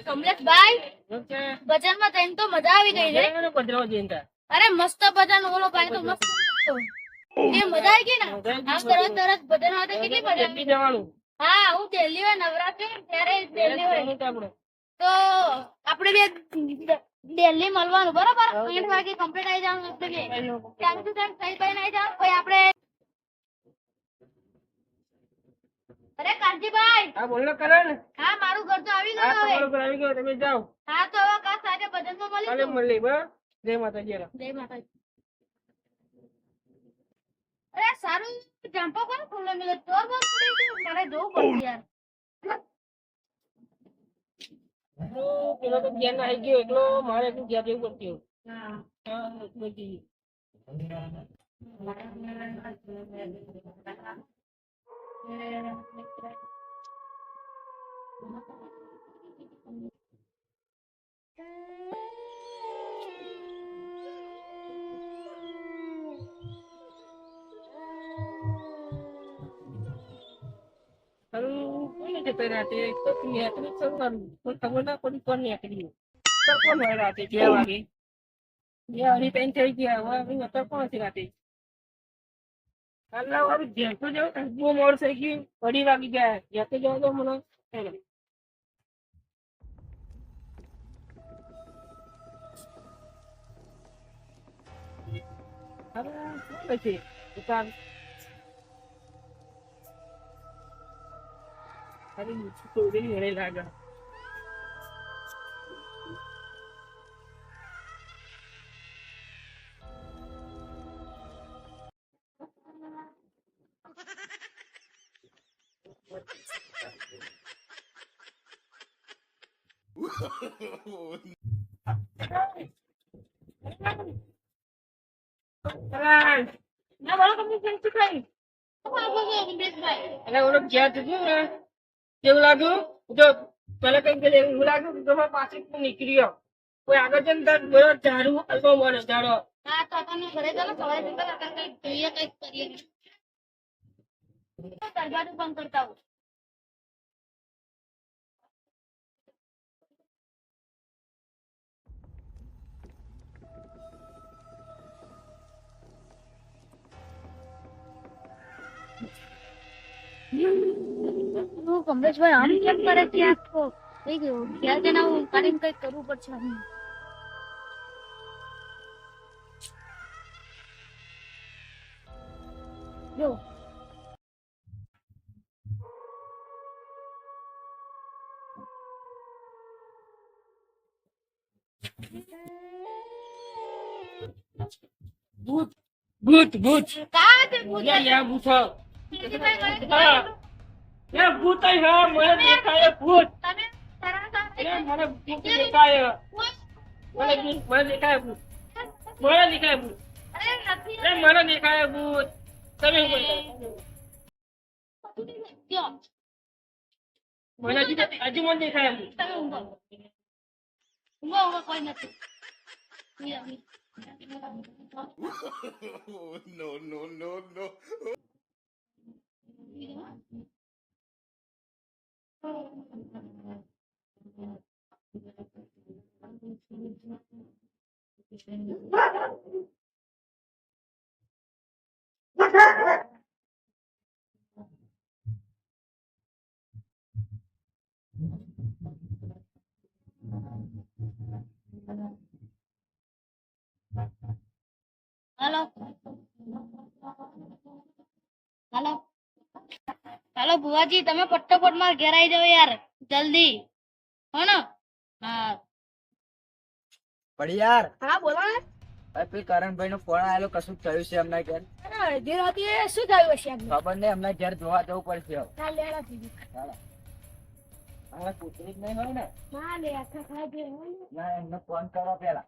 કમલેશભાઈ ભજનમાં જઈને તો મજા આવી ગઈ છે. અરે મસ્ત ભજન, ઓલો ભાઈ તો મસ્ત એ મજા આવી ગઈ ને. આમ તરત તરત ભજન આવે તો કેટલી મજા આવે. હા, હું દિલ્હી હોય નવરાત્રી ત્યારે દિલ્હી હોય તો આપણે બે દિલ્હી મળવાનું બરોબર. 8 વાગે કમ્પ્લીટ આવી જવાનું. ટાઈમ ટુ ટાઈમ સહી ભાઈ આવી જાવ. પછી આપણે અરે કાંજીભાઈ. હા બોલો કરણ. હા, મારું ઘર તો આવી ગયું હવે. તમારું ઘર આવી ગયું, તમે જાઓ. હા, તો હવે કાલ સાંજે ભજનમાં કાલે મળીશું. મળી બસ. જય માતાજી. જય માતાજી. અરે સારું જમ્પો કોણ ખુલ્લો મિલે ચોર બોલ પડી છે. મારે જોવું પડશે યાર. પેલો તો ઘેર ના આવી ગયો એટલો, મારે એટલું ઘેર જવું પડતું. હા. બધી કોને જતા રાતે તો નીકળી કરવાનું કોઈ ખબર ના પડી કોણ નીકળ્યું. કોણ હોય રાતે 2 વાગે 2:30 થઈ ગયા. હવે અત્યારે કોણ છે રાતે? કાલના વાળું ઘેર તો જવું બહુ મોડું થઈ ગયું. 2:30 વાગી ગયા. ઘેર તો જવા દો મને. હવે શું છે દુકાન ખાલી થોડી ઘણી લાગે. ના બોલો કમલેશભાઈ શું કહ્યું? શું બોલો કમલેશભાઈ? એટલે ઓલો ઘેર જતું ને કેવું લાગ્યું? જો પેલા કઈ ગયેલું એવું લાગ્યું કે તમારે પાછળ નીકળ્યો કોઈ આગળ જઈને તાર બરો ઝાડુ અલ્પો મળે ઝાડો. હા, તો તમે ઘરે ચાલો સવારે જતા કંઈક જોઈએ કંઈક કરીએ. દરવાજો બંધ કરતા હોય. કમલેશભાઈ આમ કેમ કરે છે? આખો થઈ ગયો ક્યાં જઈને આવું કાઢીને કંઈક કરવું પડશે. જો ભૂત ભૂત ભૂત કા તે ભૂત યા ભૂત હા યા ભૂત હા મને દેખાય ભૂત. તમે મને ભૂત દેખાય. મને દેખાય ભૂત. મને દેખાય ભૂત. અરે નથી મને દેખાય ભૂત. તમે શું ક્યો મને હજુ મને દેખાય ભૂત. તમે ઊંઘો ઊંઘો કોઈ નથી. No. हेलो हेलो हेलो बुआ जी તમે ફટાફટ માર ઘેર આવી જાવ યાર જલ્દી હો ને. હા પણ યાર હા બોલો ને. પેલી કરણભાઈ નો ફોન આવેલો કશું થયું છે એમના ઘેર? અડધી રાતે શું થયું હશે? ખબર નહીં, એમના ઘેર જોવા જવું પડશે હવે. ના લેડા થઈ ચાલો. હમણાં કૂતરી જ નહીં હોય ને? ના લે આખા ખાઈ ના એમને ફોન કરો પેલા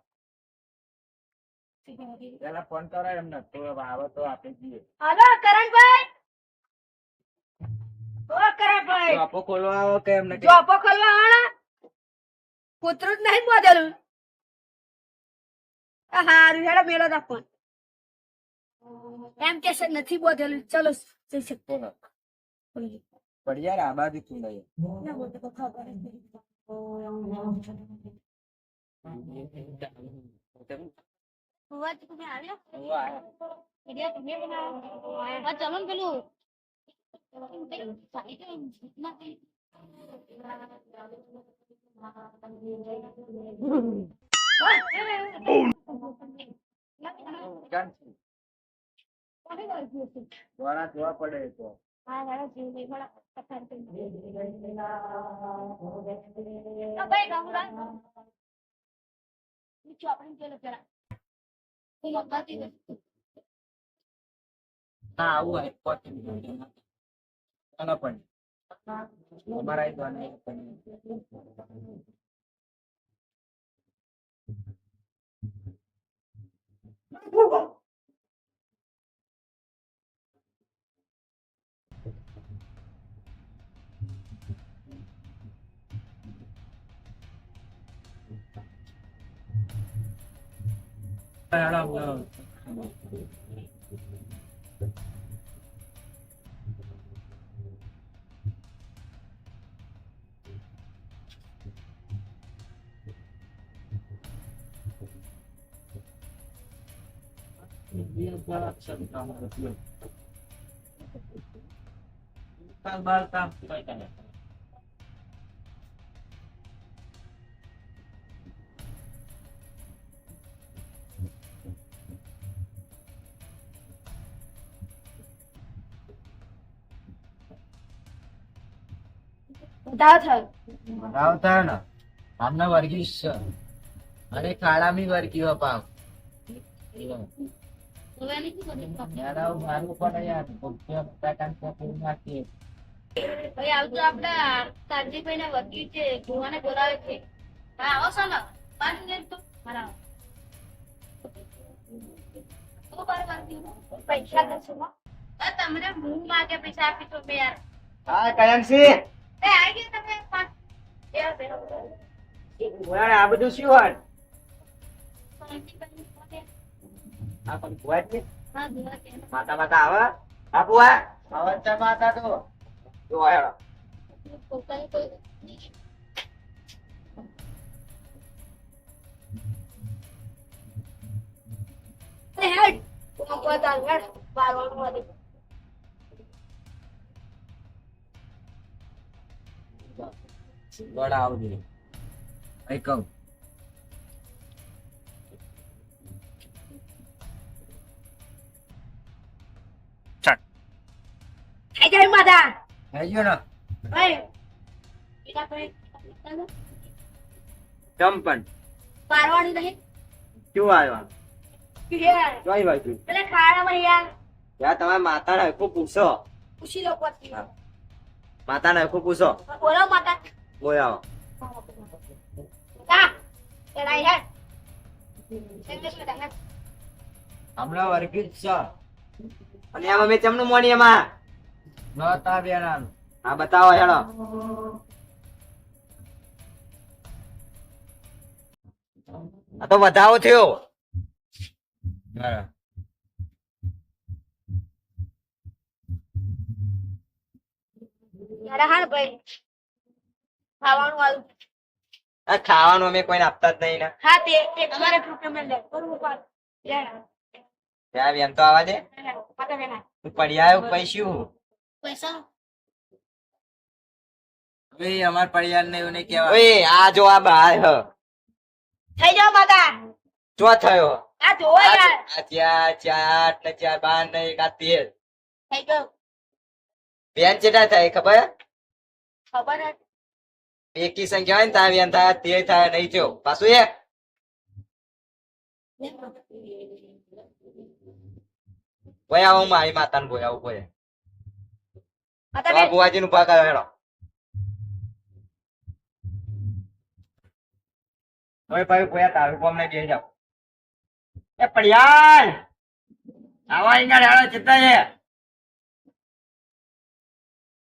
ફોન કરો એમને તો આવે તો આપણે જઈએ. હાલો કરણભાઈ. ઓ કરણભાઈ આપો ખોલવા આવો કે એમને જો આપો ખોલવા આવો. કૂતરું જ નહીં બોલેલું. હારું હેડો મેળો દા ફોન. એમ કે છે નથી બોલેલું. ચલો જઈ શકતો. પણ યાર આ બાજુ તું નહીં. ના બોલતો ખબર નહીં. હોવા તો તમે આવ્યો વિડિયો તમે બનાવો આ ચલો ને પેલું વાળા જોવા પડે તો હા વાળા જીવ નહીં વાળા પથાર કરી ભાઈ ગામડા નીચે આપણે ચલો જરા હું મગાતી દે ના આવું હોય ચાલો પણ અમારા એ દ્વાને બતાવ થયો આવતા ને આમના વર્ગી છે અને ખાડામી વર્ગી પાવ હવે નહીં શું મારું પણ યાર પેટર્ન નાખીએ ભાઈ આવતો આપડા કાનજીભાઈ ના વકીલ છે ભુવાને બોલાવે છે હા આવો છો ને 5 મિનિટ તો મારા પૈસા કરશો તમને હું માગે પૈસા આપી તો બે યાર હા કયમસી એ આવી ગયા તમે 5 આ બધું શું હોય આ પણ ભુવા છે હા દુઆ કે માતા માતા આવે આ ભુવા આવે છે માતા તો જો હેડો પોતાની કોઈ હેડ પોતા હેડ બારવાનું વાળી ગોળા આવજો અહીં કહું થઈ જાય માતા થઈ ગયો ને ભાઈ એના પર ચંપન બારવાનું નહીં શું આવ્યો યાર જોઈ બાજુ પેલા ખાડામાં યાર ત્યાં તમારા માતાને હરખું પૂછો પૂછી લો પછી માતાને હરખું પૂછો બોલો માતા બોલાવો કા ચડાઈ હેડ સેન્ડેસ લે હેડ હમણાં વર્ગી જ છે અને એમાં મેં ચમનું મોની એમાં નતા બેનાનું હા બતાવો હેડો આ તો વધાવો થયો યાર હાલ ભાઈ ખાવાનું વાળું આ ખાવાનું અમે કોઈને આપતા જ નહીં ને હા તે અમારે રૂપિયા મેં લે બરોબર પાડ યાર ત્યાં બેન તો આવા દે માતા બેના તું પડી આવ્યો પૈસું પૈસા ઓય અમાર પરિવાર ને એવું નહીં કહેવાય ઓય આ જો આ બહાર હ થઈ જાવ માતા જો થયો આ જોવો યાર આ ત્યાં 4 ને 4 12 ને 1 આ 13 થઈ ગયો બેન ચેટા થાય ખબર ખબર હે એકી સંખ્યા હોય ને ત્યાં બેન થાય 13 થાય નહીં થયો પાછું એ ભાઈ આવું મારી માતાને બોય આવું બોય માતા બેન બુવાજી નું ભાગ આવ્યો હેડો હવે ભાઈ બોયા તારું કોમ ને બેસી જાવ એ પડિયાલ આવા અહીંયા હેડો ચિત્તા છે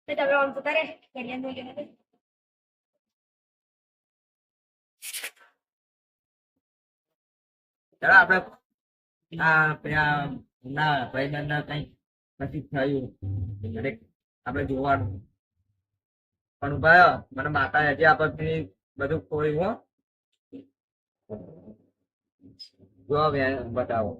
તે તમે ઓન તો કરે કેલિયન દો લેને ચાલો આપણે આ પેલા ના ભાઈબંધ ના કઈ નથી થયું દરેક આપણે જોવાનું પણ ભાઈ મને માતા હજી આપણને બધું ખોઈ હો જો બેન બતાવો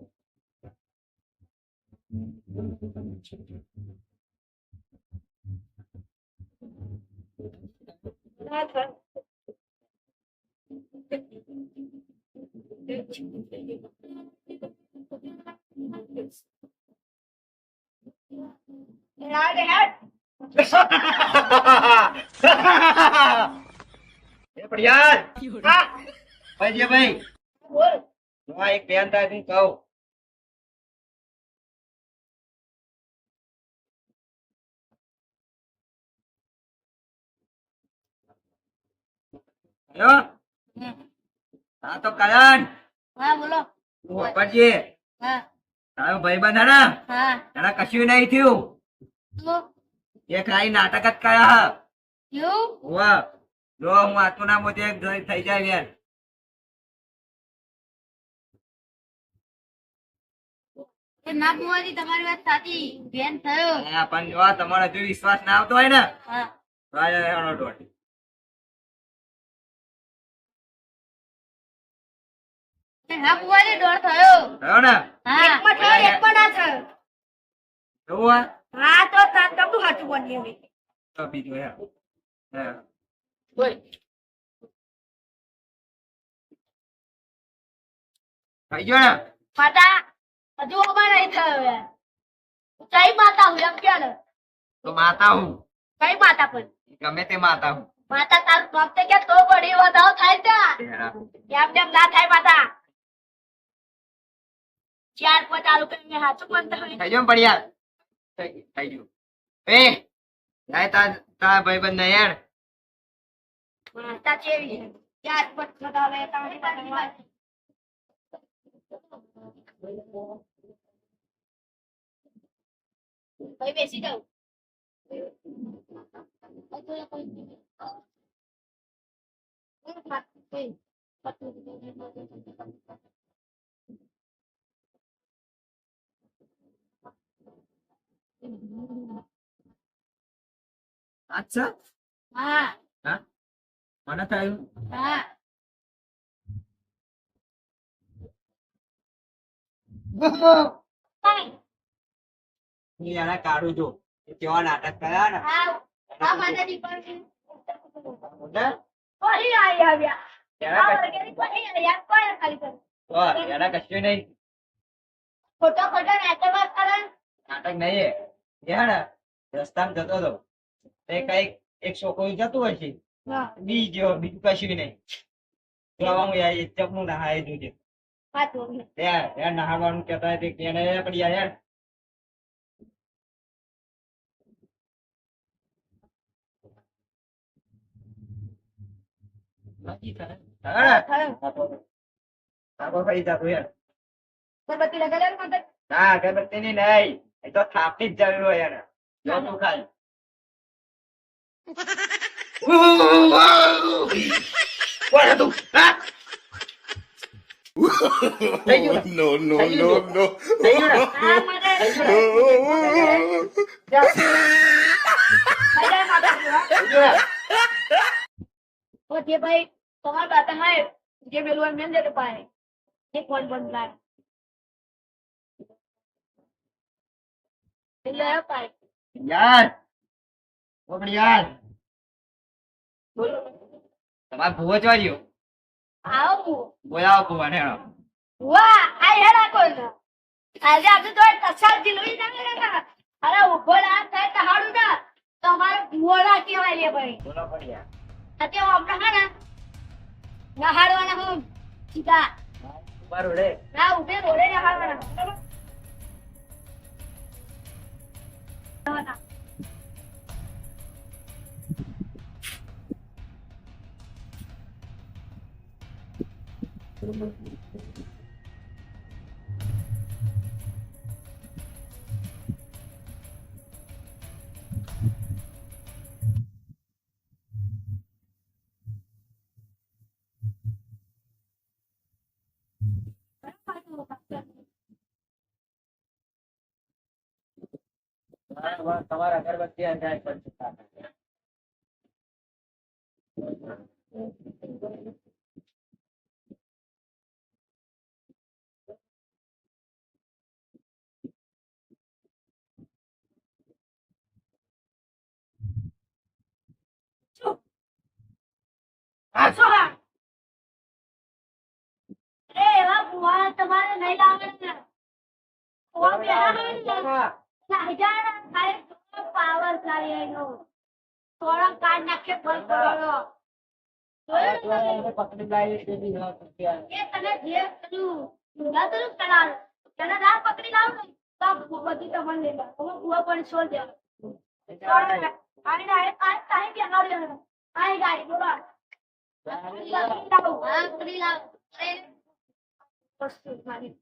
એ પડિયાર ભાઈ ભાઈ બોલ હું આ એક બેન થાય તું કહું હેલો હા તો કરણ હા બોલો વાપરજે હા તારો ભાઈબંધ હે ને હા એને કશું નહીં થયું તો એ ખાલી નાટક જ કર્યા એવું વાહ જો હું આતું ના મોજે થઈ જાય બેન એ ના બુવાજી તમારી વાત સાચી બેન થયો હા, પણ જો તમારો હજુ વિશ્વાસ ના આવતો હોય ને હા તો આ હેડો દોડ. હા બુવાજી ડોળ થયો થયો ને હા એકમાં થયો એકમાં ના થયો એવું હોય હા તો તમનું હાચું બન્યું તો બીજું હે હે. બોલ. થઈ ગયો ને માતા હજુ અમારે નહીં થયો યાર કઈ માતા હું એમ કે ને તો માતા હું કઈ માતા પણ ગમે તે માતા હું માતા તારું નામ તે કે તો બડી વધાવ થાય છે એમ ના થાય માતા ચાર પાંચ આલુ કરીને હાચું પણ થયું થઈ ગયો ને પડિયાર થઈ ગયું એ જાય તાર ભાઈબંધ ને યાર માતા ચેવી છે ચાર પાંચ લગાવે તમારી પાસે ભાઈ બેસી જાવ અચ્છા હા હા મને થયું હા હું એને કાઢું છું એ કેવા નાટક કર્યા ને હા આ માતાજી પણ ને કોની આઈ આવ્યા એના આ વર્ગેની કોની આવ્યા કોણ ખાલી કર એના કશું નહીં ખોટો ખોટો નાટક વાત કરે નાટક નહીં એ હે ને રસ્તામાં જતો હતો તે કઈક એક છોકરો જતું હોય છે બી ગયો બીજું કશું નહીં તો આવા હું યાર એક ચપનું નહાય જોજે યાર નહાવાનું કહેતા હોય તે કેને પડી યાર આપો ફરી જતું યાર બત્તી લગાડે માતા ના અગરબત્તી ની નહીં એ તો થાપની જ જરૂર હોય યાર જો તું ખાલી કોણ હતું હા થઈ ગયું ને? No, no, no, no. થઈ ગયું ને? આ માતા થઈ ગયું ને? મજા માતા થઈ ગયું ને? ઓ જે ભાઈ તમાર બાતા હે જે બેલુઆ મેન દે પાए એક ફોન બંધ લાગ એટલે પાए યાર ઓ પણ યાર બોલો તમારે ભૂવો ચોર્યો આવો બોલાવો ભૂવા ને હેડો વાહ આ હેડા કોણ આજે આપણે તો તસાર દિલોઈ ના મેરા અરે ઉભો લા થાય તહાડું ના તમારે ભુવડા કેવાય લે ભાઈ બોલો પણ યાર અત્યારે આપણે હા ને નહાડવાના હું સીધા ઉભા રોડે ના ઉભે રોડે નહાડવાના તમારે અગરબત્તી અંજાય પડશે કુવા તમારે નહીં લાવવાના. કુવા બેહાડવાના. સાઈજાના ખાલી પાવર ખાલી એનો. થોડો કાઢ નાખે બંધ કરો. પકડી લાવી તે બી ના થયા. એ તને જે કર્યું ના તો કરાર તને ના પકડી લાવ ને તો બધી તમને લઈ લે હું કુવા પર છોડ દે આને આ તાહી કે ના લે આઈ ગાડી બોલા પકડી લાવ અરે વસ્તુ મારી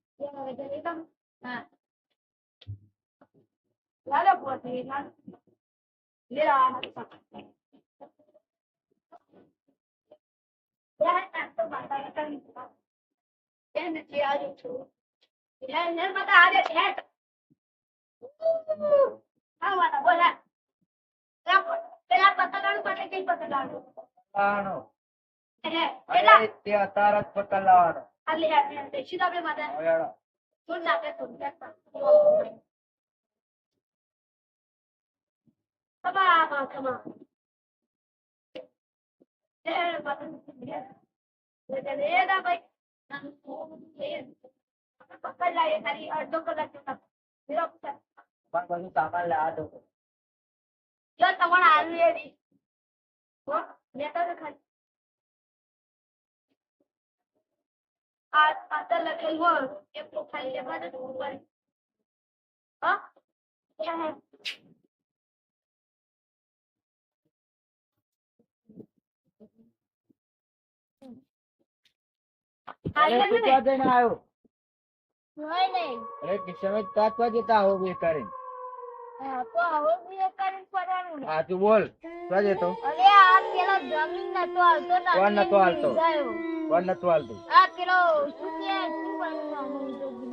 હા લાલે પોતી ના લે આ યાર તો બાતા કરી એને જે આજુ છું એને મતા આજે હેટ આવા બોલા પેલા પતંગાનું માટે કઈ પતંગાનું લાવવાનો. પેલા અરે તે અતાર જ પકડ લાવવાનો. આલે આલે દેશી દાબે માતા હવે હેડો. તું નાખે તું દેખતા કબા કમા એ પતંગ લે દા ભાઈ પકડ લાય તારી અડધો કલાક જતા મેરા પૂછા પણ બધું સામાન લાવવા દો. જો તમારા આલુ એડી હો લેતા તો ખાલી આ તો લખેલ હો એ પ્રોફાઇલ લેવા દે ઉપર હા क्या है અરે તું ક્યાં જઈને આવ્યો? नहीं नहीं અરે કિસ્સામાં તાત્વા જતા આવો બે કરીને. तो आओ भी एक कर पड़ानु હા તું બોલ ક્યાં જતો? अरे आ पेला जमीन न तो आलतो ना કોણ નતો હાલતો? जायो કોણ નતું હાલતું? आ पेलो सुनिए तू बनवा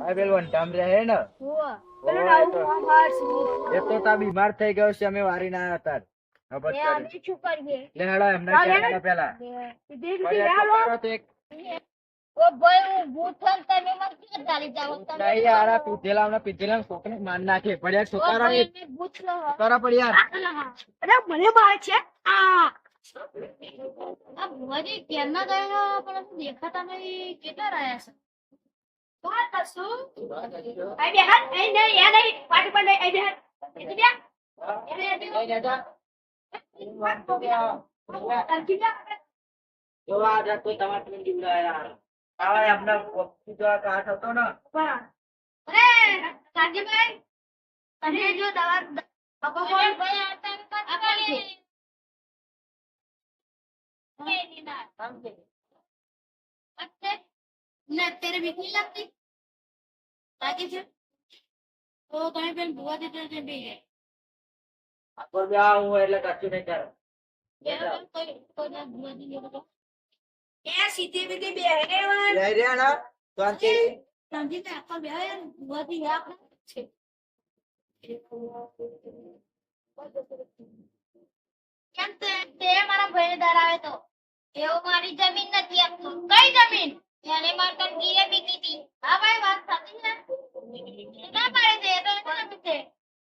આ પેલો વંટામ રે હે ને हुआ પેલો राऊ हमार એ તો તા બીમાર થઈ ગયો છે અમે વારી ના હતા ખબર ये કરી. आदमी चुप कर गए લે હેડો એમને કહેવાના પેલા देख પછી આ છોકરો તો એક वो भाई वो भूत था तने मत क्या डाली जाओ નહીં યાર આ પીધેલા છોકરાને માર નાખે પડ્યા છોકરા ને मैं भूत लो છોકરા પડ્યા. અરે મને બાળ છે આ ભુવાજી ક્યારના ગયા પણ દેખાતા નહીં કેટલા રહ્યા છે કોણ કશું આઈ બેહાર એ નહીં એ નહીં પાટી પર નહીં આઈ બેહાર એટલે બે નહીં દાદા તરકી જા જોવા આ તો તમારે તમે જીવડાયા આવા એમના વખતી જો કાટ હતો ને બરા અરે કાજીભાઈ અને જો દવા પકો કોણ ભાઈ આતા આપણી अच्छे ना तेरे भी नहीं लगती ताकि फिर तो कहीं पे बुआ देते भी है આપણ બે આવું એટલે કશું નહીં કરે. ये कोई ना बुआ दी तो ये सीधी बीधी बे है લઈ રહ્યા ને શાંતિ समझी मैं आपका ब्याह है बुआ दी आप छे કેમ તે મારા ભાઈને ડરાવે તો એવો મારી જમીન નથી આપતો કઈ જમીન એને માર કંકીએ બીકી હતી હા ભાઈ વાત સાચી છે ના પાડે છે તો નથી છે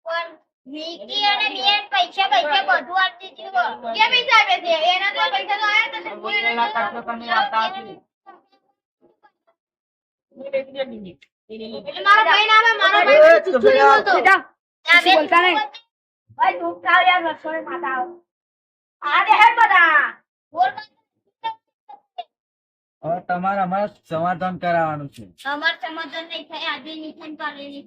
પણ વીકી અને બેન પૈસા બધું આપતી જીવો કેમ હિસાબે છે એના તો પૈસા તો આયા તો બોલેલા કાટલો તમે આવતા હતી. એટલે મારા ભાઈ ના મારા એ, ભાઈ તો ભાઈ આવો. બોલતા નહીં ભાઈ તું કાવ યાર રસોઈ માતા આ દે હે બધા બોલ હવે તમારે અમારે સમાધાન કરાવવાનું છે અમાર સમાધાન નહીં થાય આજે નિશાન કાલે નહીં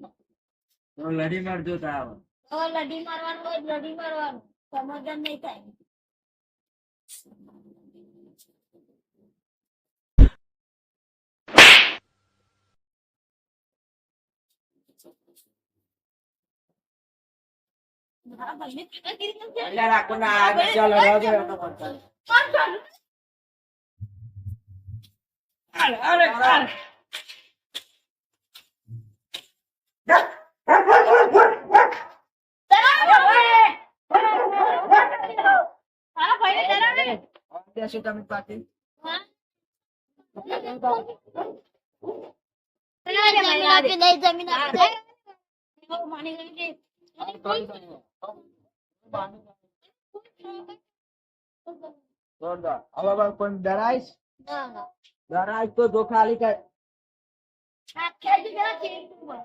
તો લડી મારજો તાવ. થાય લડી મારવાનું હોય લડી મારવાનું સમાધાન નહીં થાય મારા ભાઈને ચૂકાગીરી કેમ છે? એટલે રાખો ને આ ચાલો રહેવા દો એમનો પડતા. કોણ ચાલુ? મારા ભાઈને ડરાવે? બેસો તમે પાછી. હા? જમીન આપી દે જમીન આપી દે એવું માની ગયું કે જોરદાર. હવે કોઈ ડરાઈશ ના ના ડરાઈશ તો જો ખાલી કર આ ખેડી જરા ખેડી ઉપર.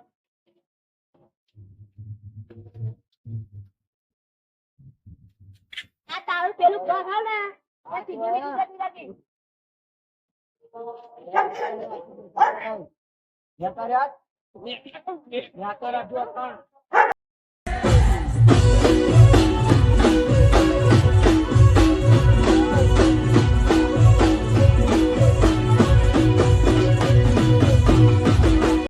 આ તારું પેલું ઘર હાલ ને આ સીધી બીજી જતી રાખી. યાત્રા રાત યાત્રા રાત